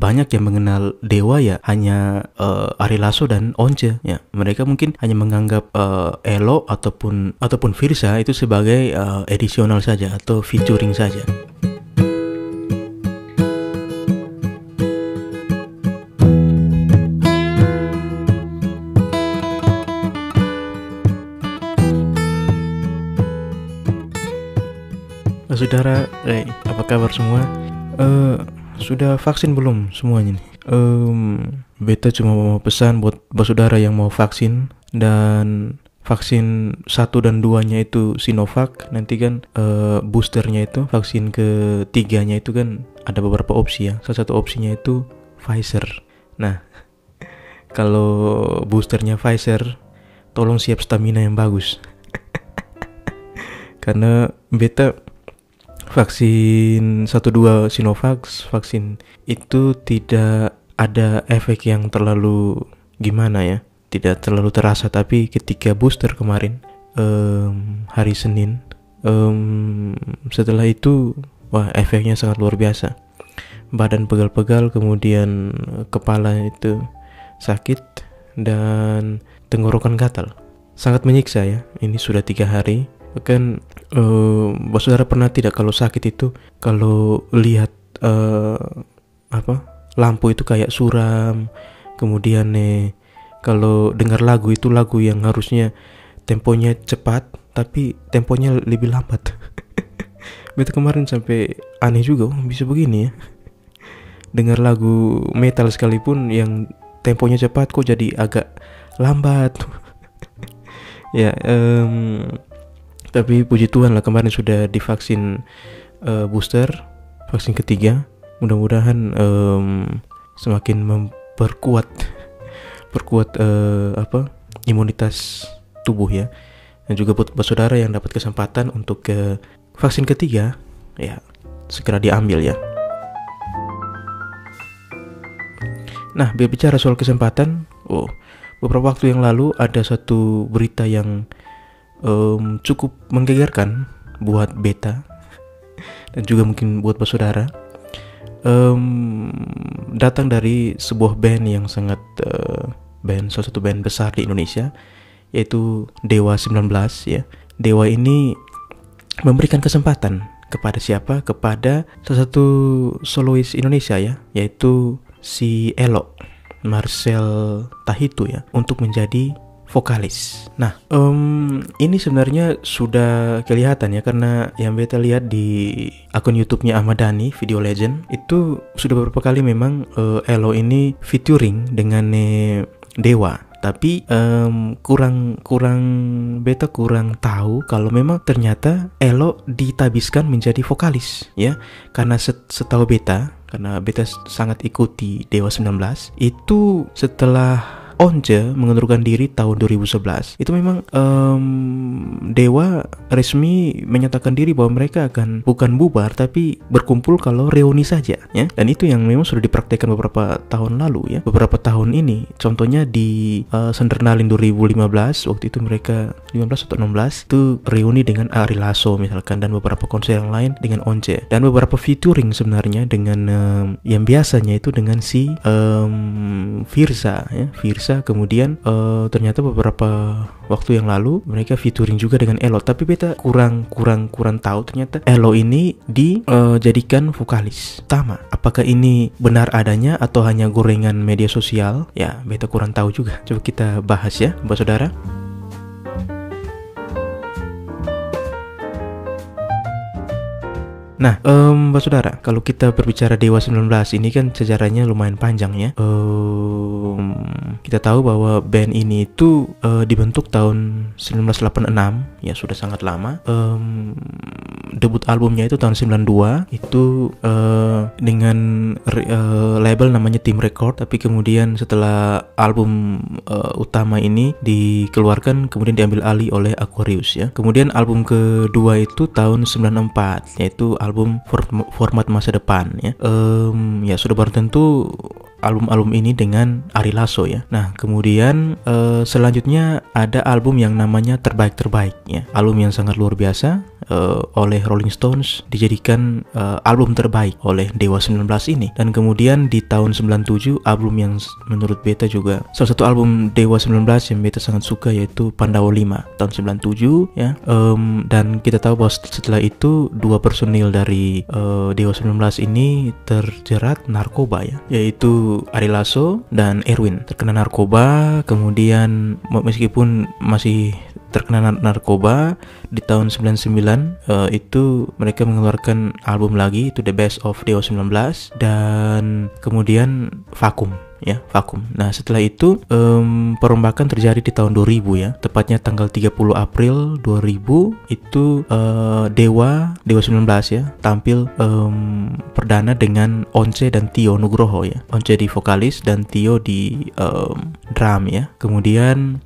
banyak yang mengenal Dewa ya hanya Ari Lasso dan Once ya. Mereka mungkin hanya menganggap Elo ataupun Firsa itu sebagai additional saja atau featuring saja. Saudara, apa kabar semua? Sudah vaksin belum semuanya nih? Beta cuma mau pesan buat saudara yang mau vaksin, dan vaksin 1 dan 2-nya itu Sinovac, nanti kan boosternya itu vaksin ketiganya itu kan ada beberapa opsi ya. Salah satu opsinya itu Pfizer. Nah, kalau boosternya Pfizer, tolong siap stamina yang bagus. Karena beta vaksin 1-2 Sinovac, vaksin itu tidak ada efek yang terlalu gimana ya, tidak terlalu terasa. Tapi ketika booster kemarin hari Senin, setelah itu wah, efeknya sangat luar biasa. Badan pegal-pegal, kemudian kepala itu sakit, dan tenggorokan gatal. Sangat menyiksa ya. Ini sudah 3 hari. Bahkan saudara pernah tidak kalau sakit itu, kalau lihat lampu itu kayak suram, kemudian kalau dengar lagu itu lagu yang harusnya temponya cepat tapi temponya lebih lambat. Beta kemarin sampai aneh juga, bisa begini ya. Dengar lagu metal sekalipun yang temponya cepat kok jadi agak lambat. Ya, tapi puji Tuhan lah kemarin sudah divaksin booster, vaksin ketiga. Mudah-mudahan semakin memperkuat imunitas tubuh ya. Dan juga buat saudara yang dapat kesempatan untuk ke vaksin ketiga, ya segera diambil ya. Nah, bicara soal kesempatan, beberapa waktu yang lalu ada satu berita yang cukup menggegerkan buat beta dan juga mungkin buat saudara. Datang dari sebuah band yang sangat salah satu band besar di Indonesia, yaitu Dewa 19 ya. Dewa ini memberikan kesempatan kepada siapa? Kepada salah satu solois Indonesia ya, yaitu si Elo Marcel Tahitu ya, untuk menjadi vokalis. Nah, ini sebenarnya sudah kelihatan ya, karena yang beta lihat di akun YouTube-nya Ahmad Dhani, Video Legend, itu sudah beberapa kali memang Elo ini featuring dengan Dewa. Tapi beta kurang tahu kalau memang ternyata Elo ditabiskan menjadi vokalis ya. Karena setahu beta, karena beta sangat ikuti Dewa 19, itu setelah Once mengundurkan diri tahun 2011, itu memang Dewa resmi menyatakan diri bahwa mereka akan bukan bubar tapi berkumpul kalau reuni saja ya. Dan itu yang memang sudah dipraktekkan beberapa tahun lalu ya, beberapa tahun ini. Contohnya di Sendernalin 2015, waktu itu mereka 15 atau 16 itu reuni dengan Ari Lasso misalkan, dan beberapa konser yang lain dengan Once, dan beberapa featuring sebenarnya dengan yang biasanya itu dengan si Firsa ya. Kemudian ternyata beberapa waktu yang lalu mereka featuring juga dengan Elo, tapi beta kurang tahu ternyata Elo ini dijadikan vokalis utama. Apakah ini benar adanya atau hanya gorengan media sosial? Ya, beta kurang tahu juga. Coba kita bahas ya, Mbak Saudara. Nah, Mbak Saudara, kalau kita berbicara Dewa 19 ini kan sejarahnya lumayan panjang ya. Kita tahu bahwa band ini itu dibentuk tahun 1986, ya sudah sangat lama. Debut albumnya itu tahun 92, itu dengan label namanya Tim Record. Tapi kemudian setelah album utama ini dikeluarkan, kemudian diambil alih oleh Aquarius ya. Kemudian album kedua itu tahun 94, yaitu album Format Masa Depan ya. Ya sudah barang tentu album-album ini dengan Ari Lasso ya. Nah, kemudian selanjutnya ada album yang namanya Terbaik ya. Album yang sangat luar biasa, oleh Rolling Stones dijadikan album terbaik oleh Dewa 19 ini. Dan kemudian di tahun 97 album yang menurut beta juga salah satu album Dewa 19 yang beta sangat suka, yaitu Pandawa 5 tahun 97 ya. Dan kita tahu bahwa setelah itu dua personil dari Dewa 19 ini terjerat narkoba ya, yaitu Ari Lasso dan Erwin terkena narkoba. Kemudian meskipun masih terkena narkoba, di tahun 99 itu mereka mengeluarkan album lagi, itu The Best of Dewa 19, dan kemudian Vakum ya, Vakum. Nah, setelah itu perombakan terjadi di tahun 2000 ya, tepatnya tanggal 30 April 2000 itu Dewa 19 ya tampil perdana dengan Once dan Tio Nugroho ya. Once di vokalis dan Tio di drum ya. Kemudian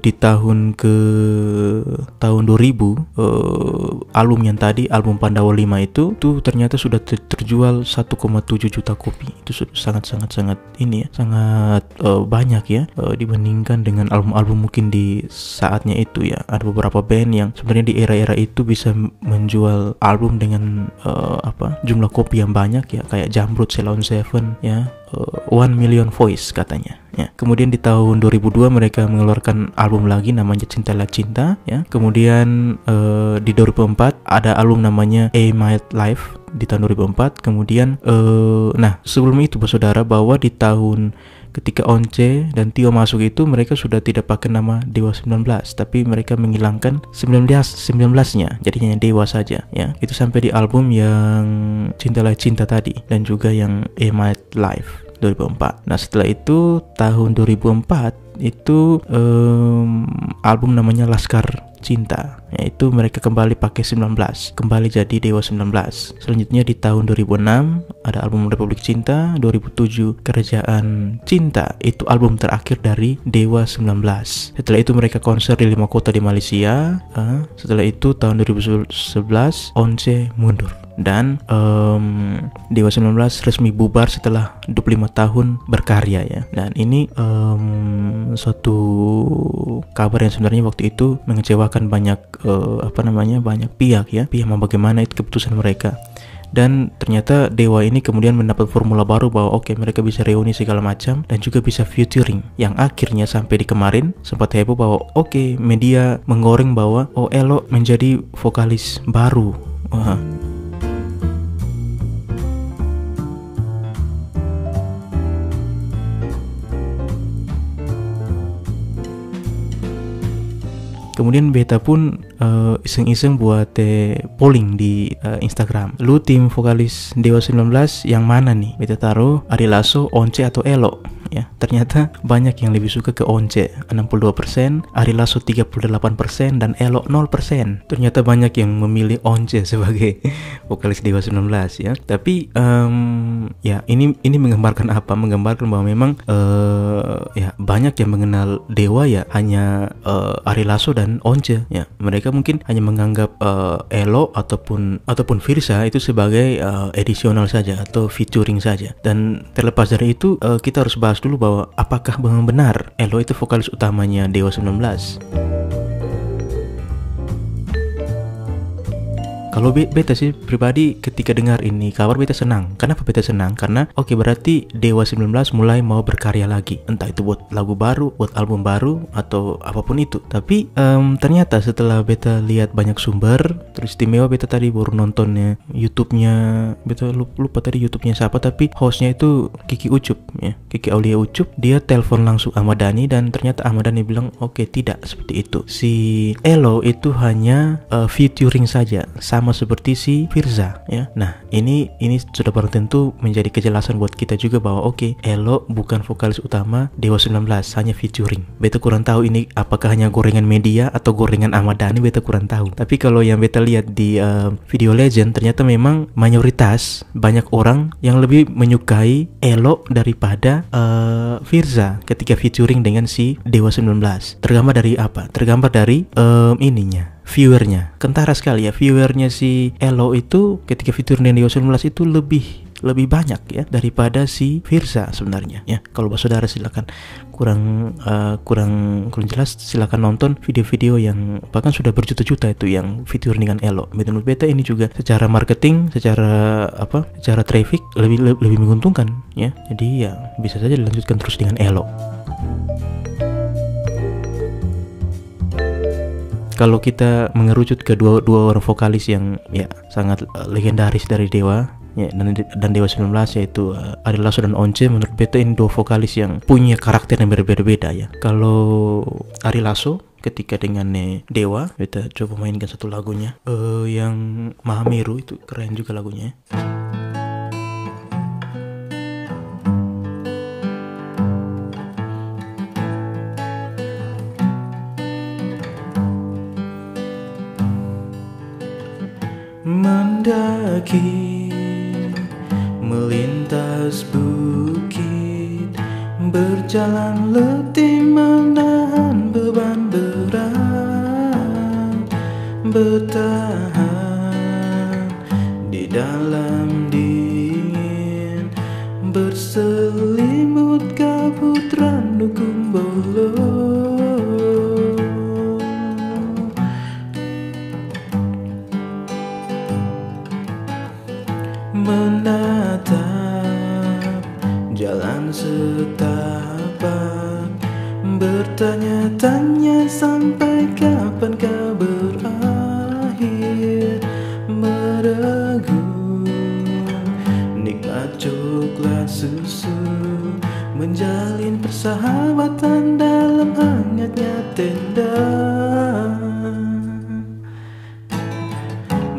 di tahun 2000 album yang tadi, album Pandawa 5 itu ternyata sudah terjual 1,7 juta kopi. Itu sangat ini ya, sangat banyak ya, dibandingkan dengan album-album mungkin di saatnya itu ya. Ada beberapa band yang sebenarnya di era-era itu bisa menjual album dengan jumlah kopi yang banyak ya, kayak Jamrud, Ceylon Seven ya, 1 Million Voice katanya ya. Kemudian di tahun 2002 mereka mengeluarkan album lagi namanya Cintalah Cinta ya. Kemudian di 2004 ada album namanya A My Life di tahun 2004. Kemudian nah sebelum itu saudara, bahwa di tahun ketika Once dan Tio masuk itu mereka sudah tidak pakai nama Dewa 19, tapi mereka menghilangkan 19-nya, jadinya Dewa saja ya. Itu sampai di album yang Cintalah Cinta tadi dan juga yang A My Life 2004. Nah, setelah itu tahun 2004 itu album namanya Laskar Cinta, yaitu mereka kembali pakai 19, kembali jadi Dewa 19. Selanjutnya di tahun 2006 ada album Republik Cinta, 2007 Kerajaan Cinta, itu album terakhir dari Dewa 19. Setelah itu mereka konser di 5 kota di Malaysia. Setelah itu tahun 2011 Once mundur dan Dewa 19 resmi bubar setelah 25 tahun berkarya ya. Dan ini suatu kabar yang sebenarnya waktu itu mengecewakan banyak banyak pihak ya. Pihak mau bagaimana itu keputusan mereka. Dan ternyata Dewa ini kemudian mendapat formula baru bahwa mereka bisa reuni segala macam dan juga bisa featuring, yang akhirnya sampai di kemarin sempat heboh bahwa media menggoreng bahwa Elo menjadi vokalis baru. Kemudian beta pun iseng-iseng buat polling di Instagram. Lu tim vokalis Dewa 19 yang mana nih? Beta taruh Ari Lasso, Once atau Elo ya. Ternyata banyak yang lebih suka ke Once 62%, Ari Lasso 38% dan Elo 0%. Ternyata banyak yang memilih Once sebagai vokalis Dewa 19 ya. Tapi ya ini menggambarkan apa? Menggambarkan bahwa memang ya banyak yang mengenal Dewa ya hanya Ari Lasso dan Once ya. Mereka mungkin hanya menganggap Elo ataupun Firsa itu sebagai additional saja atau featuring saja. Dan terlepas dari itu kita harus bahas dulu bahwa apakah benar Elo itu vokalis utamanya Dewa 19. Kalau beta sih pribadi ketika dengar ini kabar beta senang. Kenapa beta senang? Karena berarti Dewa 19 mulai mau berkarya lagi. Entah itu buat lagu baru, buat album baru, atau apapun itu. Tapi ternyata setelah beta lihat banyak sumber, terus istimewa beta tadi baru nontonnya YouTube-nya, beta lupa tadi YouTube-nya siapa, tapi hostnya itu Kiki Ucup ya. Kiki Aulia Ucup, dia telepon langsung Ahmad Dhani dan ternyata Ahmad Dhani bilang tidak seperti itu. Si Elo itu hanya featuring saja, sama seperti si Firza ya. Nah, ini sudah barang tentu menjadi kejelasan buat kita juga bahwa Elo bukan vokalis utama Dewa 19, hanya featuring. Beta kurang tahu ini apakah hanya gorengan media atau gorengan Ahmad Dhani, beta kurang tahu. Tapi kalau yang beta lihat di Video Legend, ternyata memang mayoritas banyak orang yang lebih menyukai Elo daripada Firza ketika featuring dengan si Dewa 19. Tergambar dari apa? Tergambar dari viewernya. Kentara sekali ya, viewernya si Elo itu ketika featuring dengan Dewa 19 itu lebih lebih banyak ya daripada si Firza sebenarnya ya. Kalau saudara silakan kurang jelas, silakan nonton video-video yang bahkan sudah berjuta-juta itu yang fitur dengan Elo. Menurut beta ini juga secara marketing, secara traffic lebih menguntungkan ya. Jadi ya bisa saja dilanjutkan terus dengan Elo. Kalau kita mengerucut ke dua orang vokalis yang ya sangat legendaris dari Dewa ya, dan Dewa 19 yaitu Ari Lasso dan Once, menurut beta ini dua vokalis yang punya karakter yang berbeda-beda ya. Kalau Ari Lasso ketika dengan Dewa, beta coba mainkan satu lagunya yang Mahameru, itu keren juga lagunya. Mendaki, melintas bukit, berjalan letih menahan beban berat, bertahan di dalam dingin, berselimut kabut randukum bolong. Menatap jalan setapak, bertanya-tanya sampai kapan kau berakhir, meragu nikmat coklat susu, menjalin persahabatan dalam hangatnya tenda,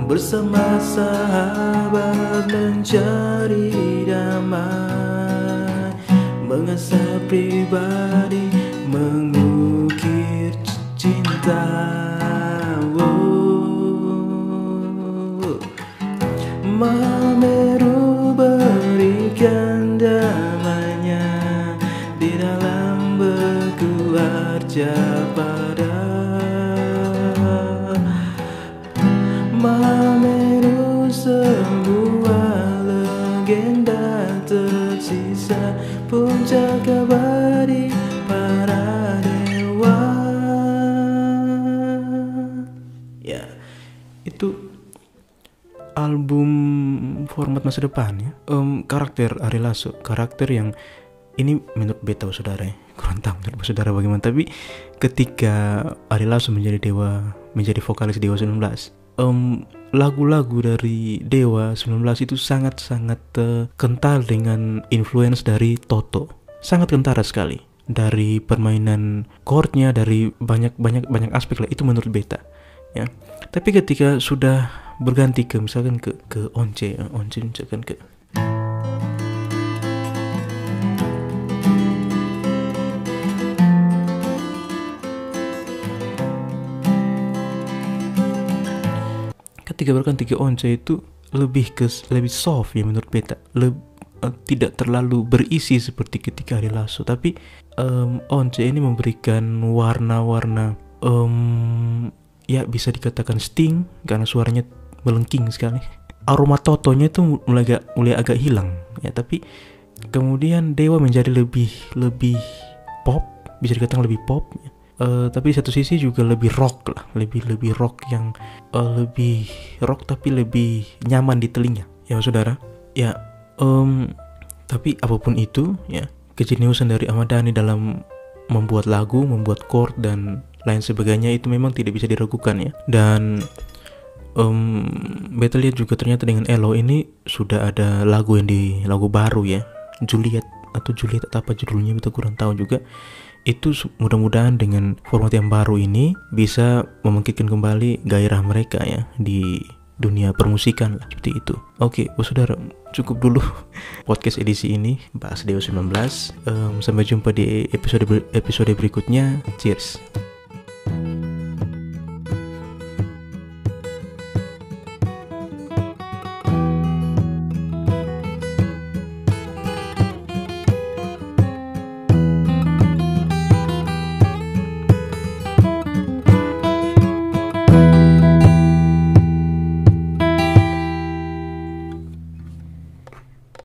bersama sahabat mencari damai, mengasah pribadi, mengukir cinta. Mahameru berikan damainya di dalam beku arca pada. Mahameru sebuah legenda tersisa, puncak abadi para dewa. Ya, itu album format masa depan ya. Karakter Ari Lasso, karakter yang ini menurut beta saudara ya, kurang tahu menurut saudara bagaimana, tapi ketika Ari Lasso menjadi vokalis Dewa 19, lagu-lagu dari Dewa 19 itu sangat-sangat kental dengan influence dari Toto. Sangat kentara sekali dari permainan chordnya, dari banyak aspek lah, itu menurut beta ya. Tapi ketika sudah berganti ke misalkan ke Once misalkan ke Once itu lebih soft ya menurut beta, tidak terlalu berisi seperti ketika Ari Lasso, tapi Once ini memberikan warna-warna ya bisa dikatakan sting karena suaranya melengking sekali. Aroma Totonya itu mulai agak hilang ya, tapi kemudian Dewa menjadi lebih pop, bisa dikatakan lebih pop ya. Tapi di satu sisi juga lebih rock lah, lebih rock yang lebih rock tapi lebih nyaman di telinga ya saudara ya. Tapi apapun itu ya, kejeniusan dari Ahmad Dhani dalam membuat lagu, membuat chord dan lain sebagainya itu memang tidak bisa diragukan ya. Dan beta lihat juga ternyata dengan Elo ini sudah ada lagu baru ya, Juliet atau apa judulnya, beta kurang tahu juga. Itu mudah-mudahan dengan format yang baru ini bisa membangkitkan kembali gairah mereka ya di dunia permusikan lah, seperti itu. Oke, saudara, cukup dulu podcast edisi ini bahas Dewa 19. Sampai jumpa di episode berikutnya. Cheers.